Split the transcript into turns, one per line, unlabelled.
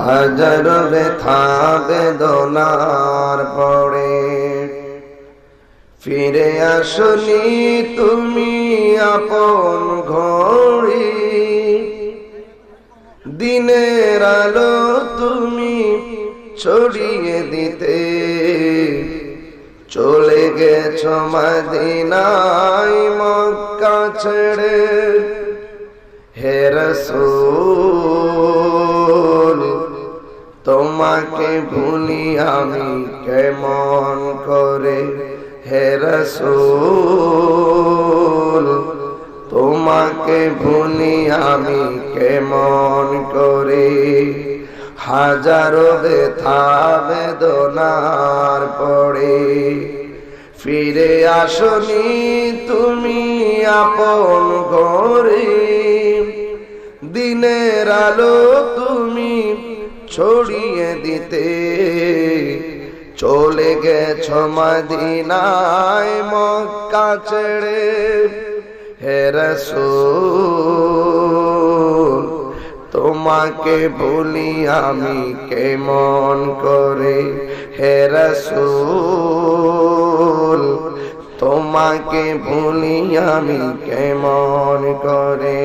হাজার ব্যথা বেদনার পরে ফিরে আসনি তুমি আপন ঘরে। দিনের আলো তুমি ছড়িয়ে দিতে চলে গেছো মদিনায় মক্কা ছেড়ে। হে রাসূল তোমাকে ভুলি আমি কেমন করে। হে রাসূল তোমাকে ভুলি আমি কেমন করে। হাজারো ব্যথা বেদনার পরে ফিরে আসনি তুমি আপন ঘরে। দিনের আলো তুমি ছড়িয়ে দিতে চলে গেছো মদিনায় মক্কা ছেড়ে। হে রাসূল তোমাকে ভুলি আমি কেমন করে। হে রাসূল তোমাকে ভুলি আমি কেমন করে।